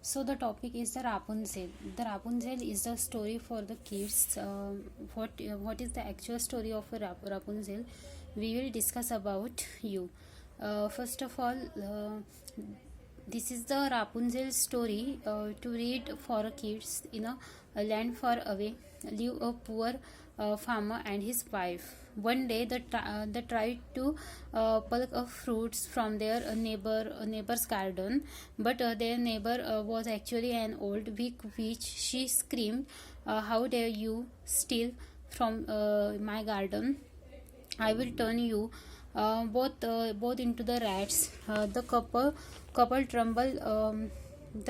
So the topic is the Rapunzel. The Rapunzel is the story for the kids. What is the actual story of a Rapunzel? We will discuss about you. First of all, this is the Rapunzel story to read for kids. In a land far away, live a poor farmer and his wife. One day, they tried to pluck fruits from their neighbor's garden, but their neighbor was actually an old weak witch. She screamed, "How dare you steal from my garden? I will turn you both into the rats." The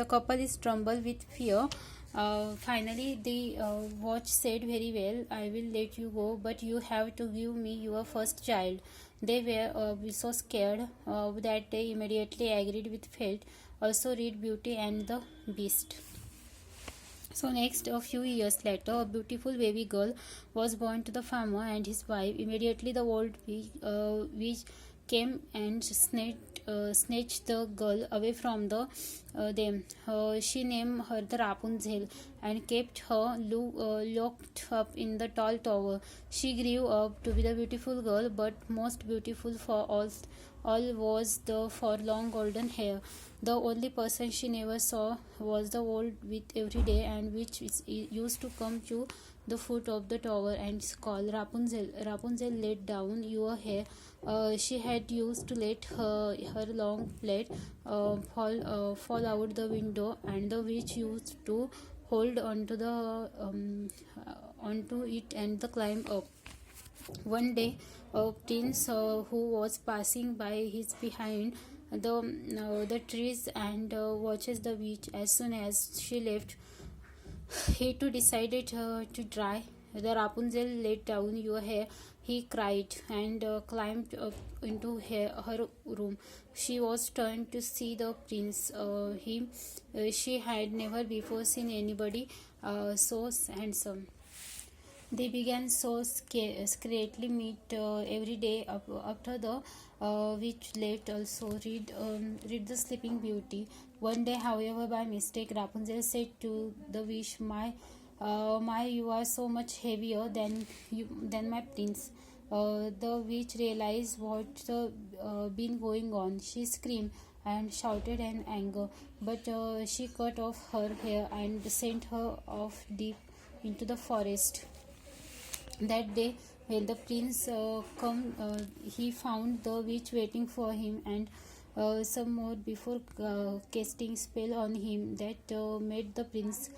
couple is trembled with fear. Finally, the watch said, "Very well, I will let you go, but you have to give me your first child." They were so scared that they immediately agreed with fate. Also, read Beauty and the Beast. So next, a few years later, a beautiful baby girl was born to the farmer and his wife. Immediately, the old witch came and snatched the girl away from them. She named her the Rapunzel and kept her locked up in the tall tower. She grew up to be the beautiful girl, but most beautiful for all was the for long golden hair. The only person she never saw was the old witch every day, and which used to come to the foot of the tower and call, "Rapunzel, Rapunzel, let down your hair." She had used to let her long plait fall out the window, and the witch used to hold onto it and the climb up. One day, a prince who was passing by his behind the trees and watches the witch. As soon as she left, he too decided to try. The Rapunzel, let down your hair, he cried, and climbed up into her room. She was stunned to see the prince. She had never before seen anybody so handsome. They began so secretly meet every day after the which left. Also read the Sleeping Beauty. One day, however, by mistake, Rapunzel said to the wish, my, you are so much heavier than my prince." The witch realized what been going on. She screamed and shouted in anger, but she cut off her hair and sent her off deep into the forest. That day, when the prince come, he found the witch waiting for him, and some more before casting spell on him that made the prince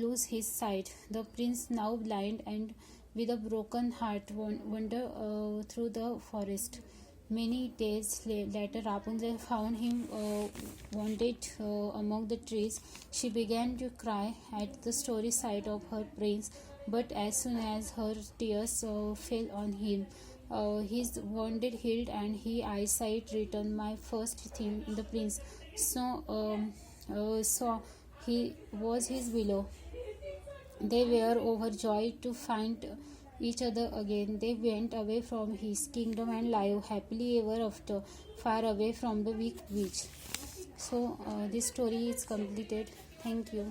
lose his sight. The prince, now blind and with a broken heart, wandered through the forest. Many days later, Rapunzel found him wounded among the trees. She began to cry at the story sight of her prince, but as soon as her tears fell on him, his wounded healed and his eyesight returned. "My first thing, the prince saw he was his willow." They were overjoyed to find each other again. They went away from his kingdom and lived happily ever after, far away from the wicked witch. So, this story is completed. Thank you.